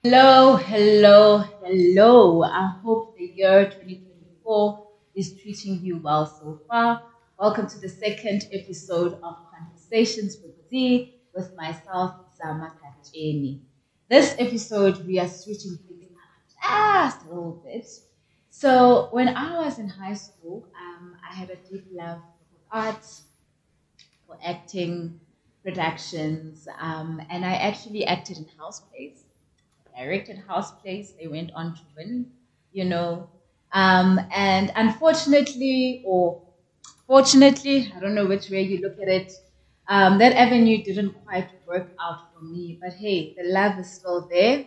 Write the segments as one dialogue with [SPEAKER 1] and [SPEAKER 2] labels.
[SPEAKER 1] Hello, hello, hello. I hope the year 2024 is treating you well so far. Welcome to the second episode of Conversations with Z with myself, Zama Kacheni. This episode, we are switching things up just a little bit. So, when I was in high school, I had a deep love for arts, for acting, productions, and I actually acted in house plays, directed house plays. They went on to win, you know. And unfortunately, or fortunately, I don't know which way you look at it, that avenue didn't quite work out for me. But hey, the love is still there.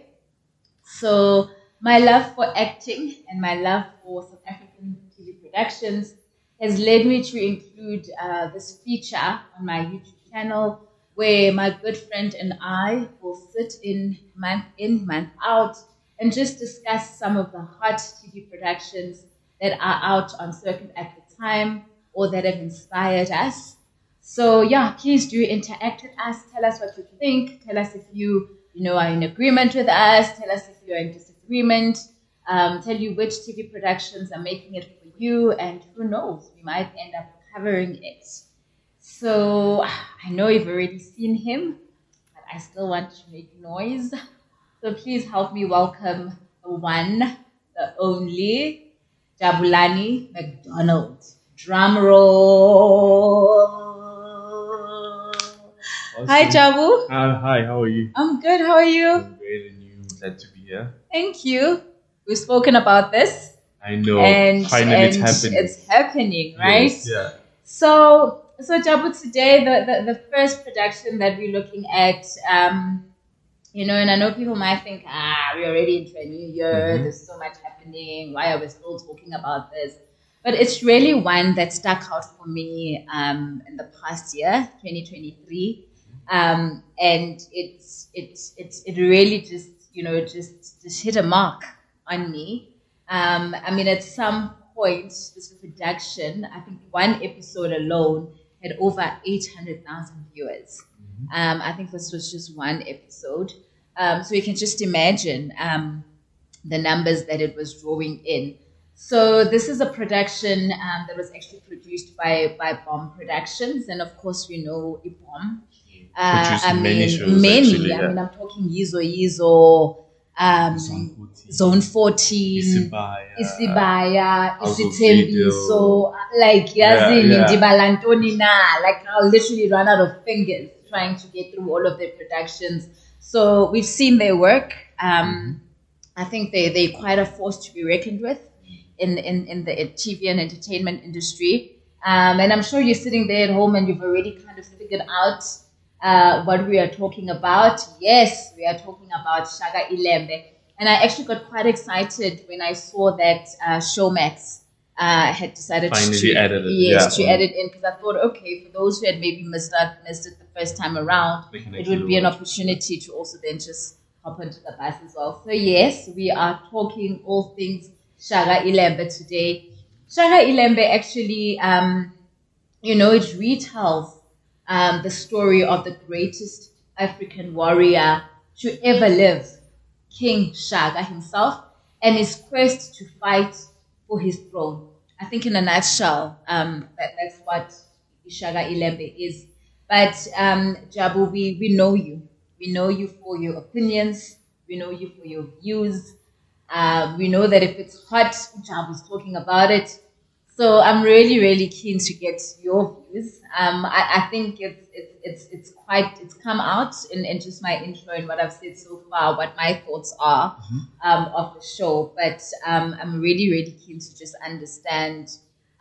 [SPEAKER 1] So my love for acting and my love for South African TV productions has led me to include this feature on my YouTube channel where my good friend and I will sit in, month out, and just discuss some of the hot TV productions that are out on circuit at the time or that have inspired us. So yeah, please do interact with us. Tell us what you think. Tell us if you are in agreement with us. Tell us if you're in disagreement. Tell you which TV productions are making it for you, and who knows, we might end up covering it. So I know you've already seen him, but I still want to make noise. So please help me welcome the one, the only, Jabulani McDonald. Drum roll. Hi,
[SPEAKER 2] Awesome.
[SPEAKER 1] Jabu.
[SPEAKER 2] Hi, how are you?
[SPEAKER 1] I'm good. How are you?
[SPEAKER 2] I'm great, and you? Glad to be here.
[SPEAKER 1] Thank you. We've spoken about this,
[SPEAKER 2] I know.
[SPEAKER 1] and
[SPEAKER 2] Finally, it's happening.
[SPEAKER 1] it's happening, right?
[SPEAKER 2] Yes, yeah.
[SPEAKER 1] So Jabu, today the first production that we're looking at, and I know people might think, we're already into a new year. There's so much happening. Why are we still talking about this? But it's really one that stuck out for me in the past year, 2023, and it really just hit a mark on me. I mean, at some point, this production, I think one episode alone had over 800,000 viewers. I think this was just one episode. So you can just imagine the numbers that it was drawing in. So this is a production that was actually produced by Bomb Productions, and of course we know Ibom.
[SPEAKER 2] Produced
[SPEAKER 1] I
[SPEAKER 2] many
[SPEAKER 1] mean,
[SPEAKER 2] shows,
[SPEAKER 1] many.
[SPEAKER 2] actually,
[SPEAKER 1] I
[SPEAKER 2] yeah.
[SPEAKER 1] mean, I'm talking Yizo Yizo, Zone 14,
[SPEAKER 2] Isibaya,
[SPEAKER 1] Isibaya,
[SPEAKER 2] House of
[SPEAKER 1] Isitembiso, like
[SPEAKER 2] Yeah,
[SPEAKER 1] Yazini,
[SPEAKER 2] yeah.
[SPEAKER 1] Ndibalantoni na, like I'll literally run out of fingers trying to get through all of their productions. So we've seen their work. I think they're quite a force to be reckoned with in the TV and entertainment industry. And I'm sure you're sitting there at home and you've already kind of figured out what we are talking about. Yes, we are talking about Shaka Ilembe. And I actually got quite excited when I saw that Showmax had decided
[SPEAKER 2] Finally
[SPEAKER 1] to
[SPEAKER 2] added it,
[SPEAKER 1] yes,
[SPEAKER 2] yeah.
[SPEAKER 1] to add it in, because I thought, okay, for those who had maybe missed it the first time around,
[SPEAKER 2] They can
[SPEAKER 1] it
[SPEAKER 2] actually
[SPEAKER 1] would be an
[SPEAKER 2] watch.
[SPEAKER 1] opportunity to also then just hop onto the bus as well. So yes, we are talking all things Shaka Ilembe today. Shaka Ilembe actually, it retells the story of the greatest African warrior to ever live, King Shaka himself, and his quest to fight for his throne. I think, in a nutshell, that's what Shaka Ilembe is. But Jabu, we know you. We know you for your opinions. We know you for your views. We know that if it's hot, Jabu's talking about it. So I'm really, really keen to get your views. I think it's come out in just my intro and what I've said so far, what my thoughts are of the show. But I'm really, really keen to just understand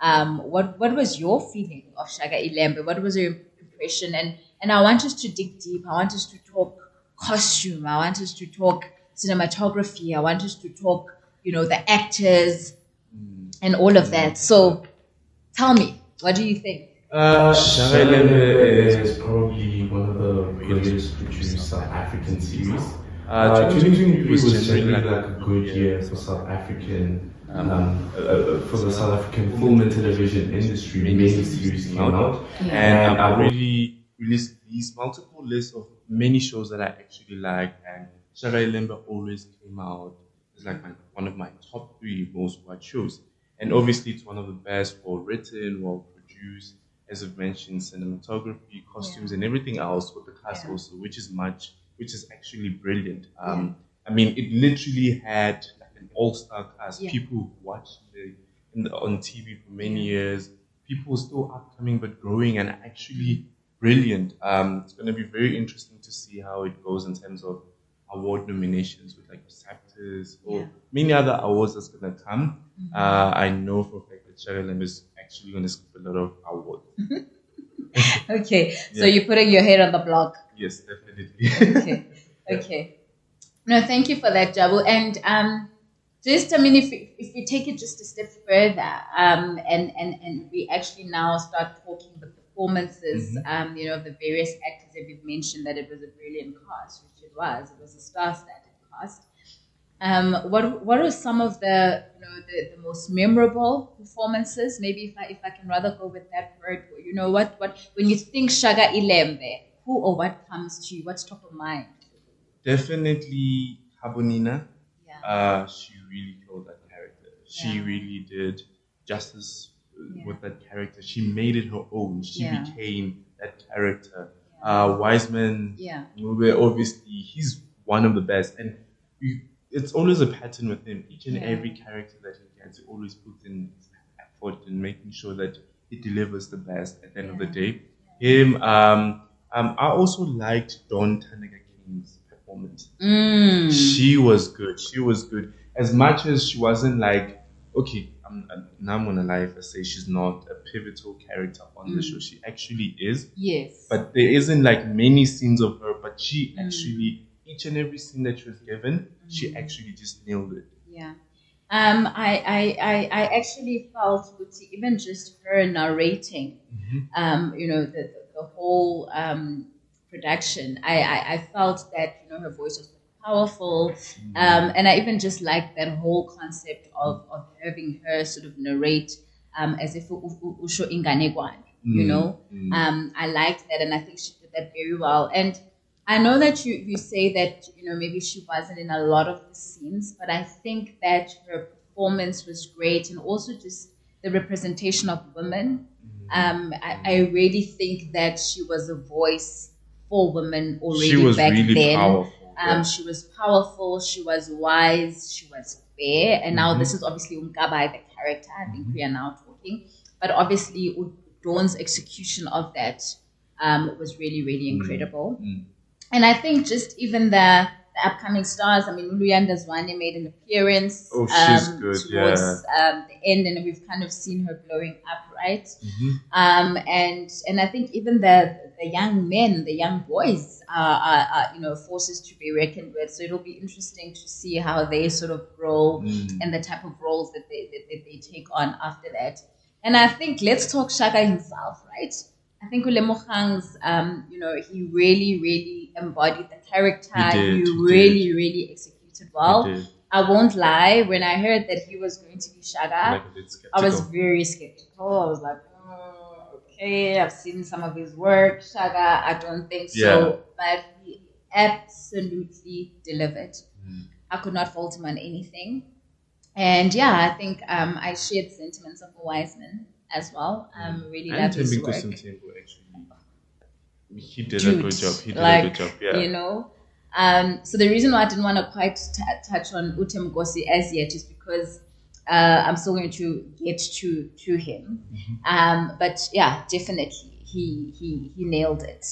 [SPEAKER 1] what was your feeling of Shaka Ilembe? What was your impression? And I want us to dig deep. I want us to talk costume. I want us to talk cinematography. I want us to talk, the actors and all of that. So tell me, what do you think?
[SPEAKER 3] Shaka Ilembe is probably one of the greatest produced South African series. 2023 was generally like a good year for South African, for the South African film and television industry. Many series came out,
[SPEAKER 1] Yeah.
[SPEAKER 2] And I really released these multiple lists of many shows that I actually like, and Shaka Ilembe always came out as like one of my top three most watched shows. And obviously, it's one of the best, well written, well produced, as I've mentioned, cinematography, costumes, and everything else with the cast also, which is actually brilliant. I mean, it literally had like an all-star cast. People who've watched on TV for many years, people still upcoming but growing and actually brilliant. It's going to be very interesting to see how it goes in terms of award nominations with like chapters or many other awards that's going to come. I know for a fact that Cheryl is actually going to skip a lot of awards.
[SPEAKER 1] Okay, so you're putting your head on the block.
[SPEAKER 2] Yes, definitely.
[SPEAKER 1] Okay, okay. No, thank you for that, Jabu. And just, I mean, if we take it just a step further, and we actually now start talking the performances, you know, the various actors that we've mentioned, that it was a brilliant cast, which it was. It was a star-studded cast. What are some of the, you know, the most memorable performances? Maybe if I can rather go with that word. You know, what when you think Shaka Ilembe, who or what comes to you? What's top of mind?
[SPEAKER 2] Definitely Habonina. She really killed that character. She really did justice with that character. She made it her own. She became that character. Wiseman, Mube, obviously, he's one of the best. And it's always a pattern with him. Each and every character that he gets, he always puts in effort in making sure that he delivers the best at the end of the day. Him, I also liked Dawn Tanaga King's performance. She was good. She was good. As much as she wasn't like, okay, now I'm gonna lie if I say she's not a pivotal character on the show. She actually is.
[SPEAKER 1] Yes.
[SPEAKER 2] But there isn't like many scenes of her, but she actually, each and every scene that she was given, she actually just nailed it.
[SPEAKER 1] Yeah. I actually felt with even just her narrating, you know, the whole production. I felt that, you know, her voice was powerful, and I even just liked that whole concept of having her sort of narrate as if usho inganekwane, you know. I liked that, and I think she did that very well. And I know that you say that, you know, maybe she wasn't in a lot of the scenes, but I think that her performance was great, and also just the representation of women. I really think that she was a voice for women already.
[SPEAKER 2] She was
[SPEAKER 1] back
[SPEAKER 2] really
[SPEAKER 1] then.
[SPEAKER 2] Powerful.
[SPEAKER 1] She was powerful. She was wise. She was fair. And now this is obviously Umkabai, the character. I think we are now talking, but obviously Dawn's execution of that was really, really incredible. And I think just even the upcoming stars, I mean, Uluyanda Zwane made an appearance.
[SPEAKER 2] Oh, she's good,
[SPEAKER 1] towards the end, and we've kind of seen her blowing up, right? And I think even the young men, the young boys are you know, forces to be reckoned with. So it'll be interesting to see how they sort of grow and the type of roles that they take on after that. And I think let's talk Shaka himself, right? I think Ulemokhang's, you know, he really, really embodied the character. He really executed well. I won't lie. When I heard that he was going to be Shaka, I was very skeptical. I was like, okay, I've seen some of his work. Shaka, I don't think so. But he absolutely delivered. I could not fault him on anything. And yeah, I think I shared sentiments of Wiseman as well. Really loved his work.
[SPEAKER 2] He did a good job. He did
[SPEAKER 1] a
[SPEAKER 2] good job. Yeah.
[SPEAKER 1] You know. So the reason why I didn't want to quite touch on Utem Gosi as yet is because I'm still going to get to him. But yeah, definitely he nailed it.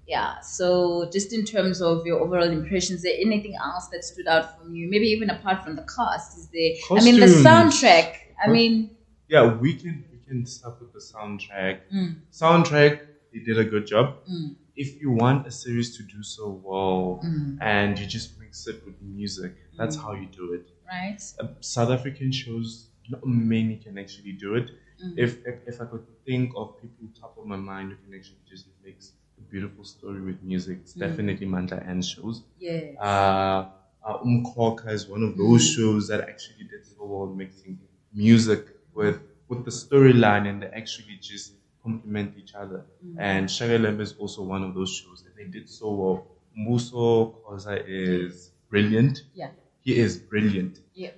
[SPEAKER 1] Yeah. So just in terms of your overall impressions, is there anything else that stood out from you? Maybe even apart from the cast, is there?
[SPEAKER 2] Costumes.
[SPEAKER 1] I mean, the soundtrack. I mean.
[SPEAKER 2] Yeah, we can start with the soundtrack. Soundtrack, they did a good job. If you want a series to do so well and you just mix it with music, that's how you do it.
[SPEAKER 1] Right.
[SPEAKER 2] South African shows, not many can actually do it. If I could think of people top of my mind who can actually just mix a beautiful story with music, it's definitely Mandla Ann's shows.
[SPEAKER 1] Yes.
[SPEAKER 2] Umkoka is one of those shows that actually did so well mixing music with the storyline, and they actually just complement each other. And Shaka Ilembe is also one of those shows that they did so well. Muso Koza is brilliant.
[SPEAKER 1] Yeah.
[SPEAKER 2] He is brilliant.
[SPEAKER 1] Yeah.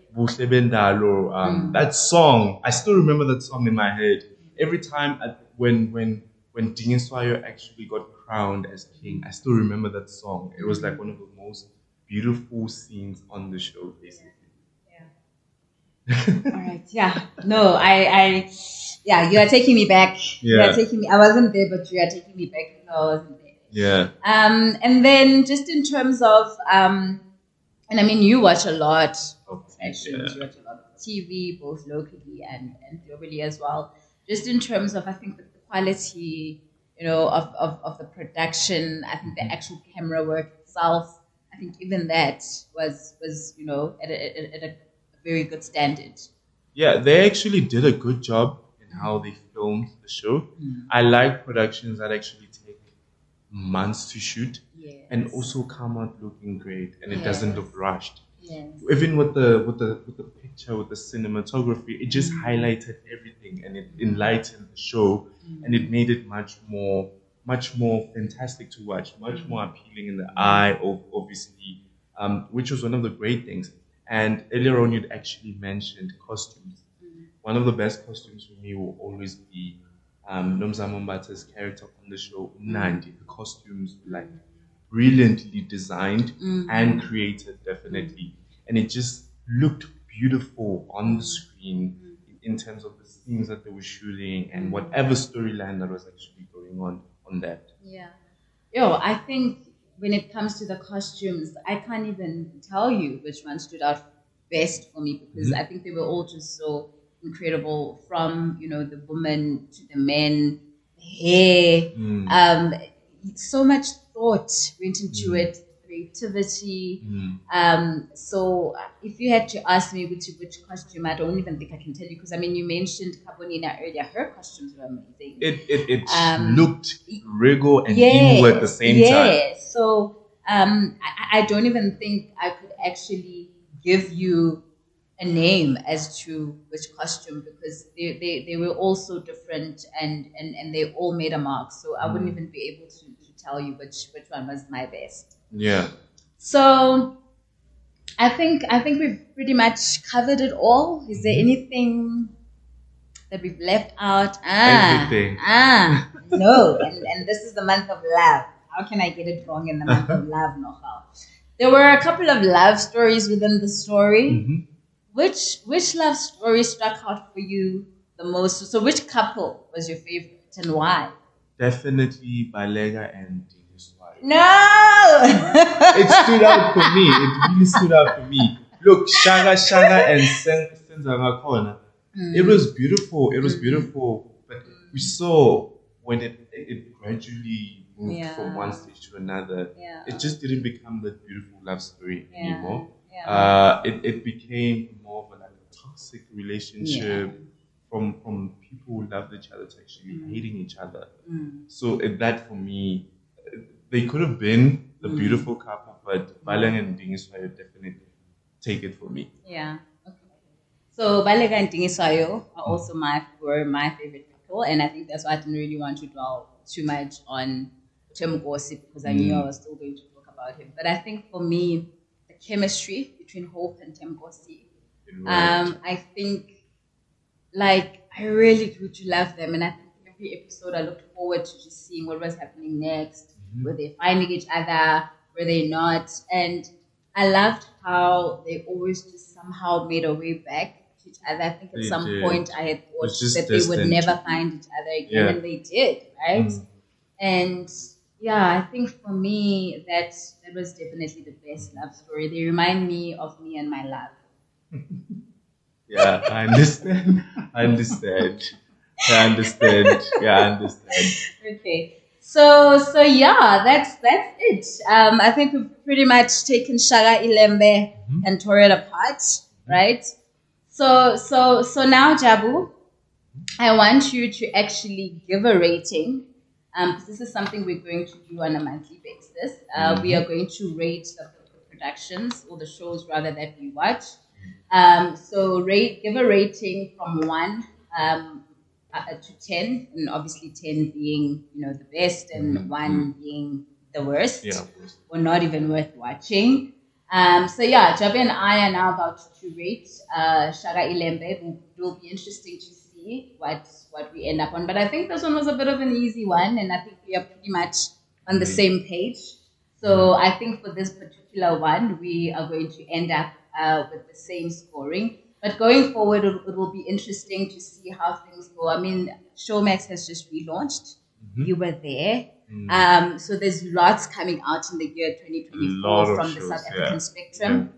[SPEAKER 2] That song, I still remember that song in my head. Every time when Dingiswayo actually got crowned as king, I still remember that song. It was like one of the most beautiful scenes on the show, basically.
[SPEAKER 1] All right. Yeah. No, yeah, you are taking me back. You are taking me. I wasn't there, but you are taking me back. No, I wasn't there.
[SPEAKER 2] Yeah.
[SPEAKER 1] And then just in terms of, and I mean, you watch a lot of productions. You watch a lot of TV, both locally and globally as well. Just in terms of, I think the quality, of the production. I think the actual camera work itself. I think even that was at a very good standard.
[SPEAKER 2] Yeah, they actually did a good job in how they filmed the show. I like productions that actually take months to shoot and also come out looking great, and it doesn't look rushed. Even with the picture, with the cinematography, it just highlighted everything and it enlightened the show, and it made it much more fantastic to watch, much more appealing in the eye, obviously, which was one of the great things. And earlier on, you'd actually mentioned costumes. One of the best costumes for me will always be Nomzamo Mbata's character on the show, Nandi. The costumes were like brilliantly designed and created, definitely. And it just looked beautiful on the screen in terms of the scenes that they were shooting and whatever storyline that was actually going on that.
[SPEAKER 1] Yeah. I think when it comes to the costumes, I can't even tell you which one stood out best for me because I think they were all just so incredible, from the woman to the men, the hair. So much thought went into it, creativity. So if you had to ask me which costume, I don't even think I can tell you, because I mean, you mentioned Kabonina earlier. Her costumes were amazing.
[SPEAKER 2] It looked regal and emo at the same time.
[SPEAKER 1] Yeah. So I don't even think I could actually give you a name as to which costume, because they were all so different, and they all made a mark. So I wouldn't even be able to tell you which one was my best.
[SPEAKER 2] Yeah.
[SPEAKER 1] So I think we've pretty much covered it all. Is there anything that we've left out?
[SPEAKER 2] Everything.
[SPEAKER 1] No. And this is the month of love. How can I get it wrong in the month of love, Nochal? There were a couple of love stories within the story. Which love story struck out for you the most? So which couple was your favorite and why?
[SPEAKER 2] Definitely Balega and Dingiswayo.
[SPEAKER 1] No!
[SPEAKER 2] It stood out for me. It really stood out for me. Look, Shaka and Senzanga Kona. It was beautiful. It was beautiful. But we saw when it gradually moved from one stage to another, it just didn't become that beautiful love story anymore. It became more of a toxic relationship from people who loved each other to actually hating each other. So that for me, they could have been the beautiful couple, but Balang and Dingiswayo definitely take it for me.
[SPEAKER 1] Yeah. Okay. So Balega and Dingiswayo are also were my favorite couple, and I think that's why I didn't really want to dwell too much on Temgosi, because I knew I was still going to talk about him. But I think for me, the chemistry between Hope and Temgosi, I think, I really grew to love them, and I think every episode I looked forward to just seeing what was happening next. Were they finding each other? Were they not? And I loved how they always just somehow made a way back to each other. I think at some point I had thought that they would never find each other again, and they did, right? And I think for me that was definitely the best love story. They remind me of me and my love.
[SPEAKER 2] Yeah, I understand. I understand.
[SPEAKER 1] Okay. So that's it. I think we've pretty much taken Shaka Ilembe and tore it apart, right? So now, Jabu, I want you to actually give a rating, because this is something we're going to do on a monthly basis. We are going to rate the productions, or the shows rather, that we watch. So give a rating from 1 to 10, and obviously 10 being the best, and 1 being the worst, or not even worth watching. So yeah, Jabi and I are now about to rate Shaka Ilembe. It will be interesting to see what we end up on. But I think this one was a bit of an easy one, and I think we are pretty much on the same page. So I think for this particular one, we are going to end up with the same scoring. But going forward, it will be interesting to see how things go. I mean, Showmax has just relaunched. You were there. So there's lots coming out in the year 2024 from the South African spectrum.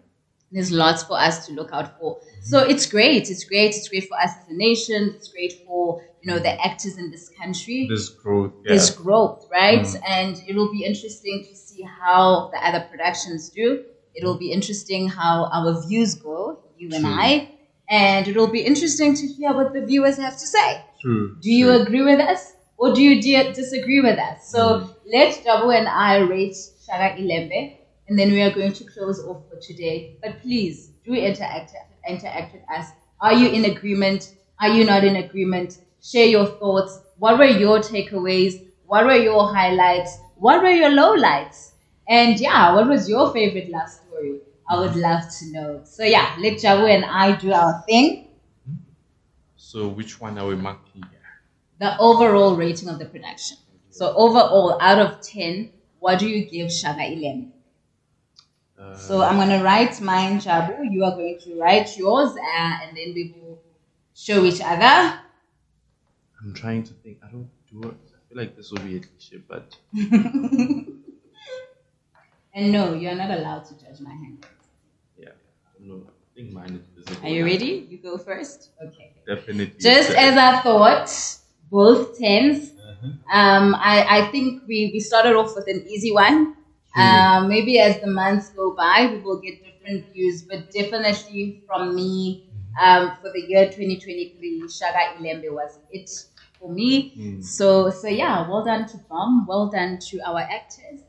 [SPEAKER 1] There's lots for us to look out for. So it's great. It's great. It's great for us as a nation. It's great for the actors in this country.
[SPEAKER 2] There's growth.
[SPEAKER 1] There's growth, right? And it will be interesting to see how the other productions do. It will be interesting how our views go, you and I. And it will be interesting to hear what the viewers have to say. Do you agree with us? Or do you disagree with us? So let Jabu and I rate Shaka Ilembe, and then we are going to close off for today. But please do interact with us. Are you in agreement? Are you not in agreement? Share your thoughts. What were your takeaways? What were your highlights? What were your lowlights? And yeah, what was your favorite love story? I would love to know. So yeah, let Jabu and I do our thing.
[SPEAKER 2] So which one are we marking here?
[SPEAKER 1] The overall rating of the production. So overall, out of 10, what do you give Shaka Ilembe? So I'm going to write mine, Jabu. You are going to write yours, and then we will show each other.
[SPEAKER 2] I'm trying to think. I don't do it. I feel like this will be a cliche, but...
[SPEAKER 1] And no, you're not allowed to judge my handwriting.
[SPEAKER 2] Yeah, I don't know. I think mine is visible.
[SPEAKER 1] Are you ready? You go first? Okay.
[SPEAKER 2] Definitely.
[SPEAKER 1] Just as I thought, both 10s. I think we started off with an easy one. Maybe as the months go by, we will get different views, but definitely from me, for the year 2023, Shaka Ilembe was it for me. So yeah, well done to Bom, well done to our actors,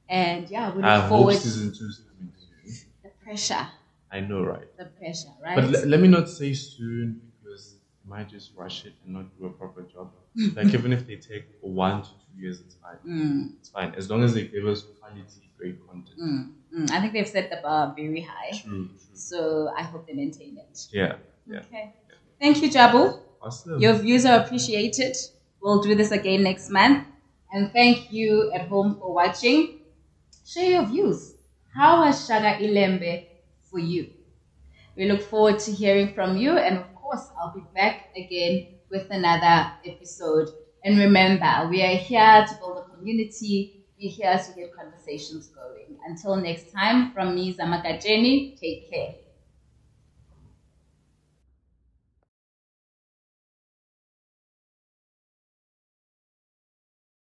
[SPEAKER 1] and yeah, we look forward.
[SPEAKER 2] Hope season 2 is coming soon.
[SPEAKER 1] The pressure.
[SPEAKER 2] I know, right?
[SPEAKER 1] The pressure, right?
[SPEAKER 2] But let me not say soon, because I might just rush it and not do a proper job. Like even if they take 1 to 2 years, it's fine. It's fine as long as they give us quality, great content.
[SPEAKER 1] I think they've set the bar very high.
[SPEAKER 2] True.
[SPEAKER 1] So I hope they maintain it.
[SPEAKER 2] Yeah.
[SPEAKER 1] Okay. Thank you, Jabu.
[SPEAKER 2] Awesome.
[SPEAKER 1] Your views are appreciated. We'll do this again next month. And thank you at home for watching. Share your views. How was Shaka Ilembe for you? We look forward to hearing from you. And of course, I'll be back again with another episode. And remember, we are here to build a community. We're here to get conversations going. Until next time, from me, Zamaka Jenny, take care.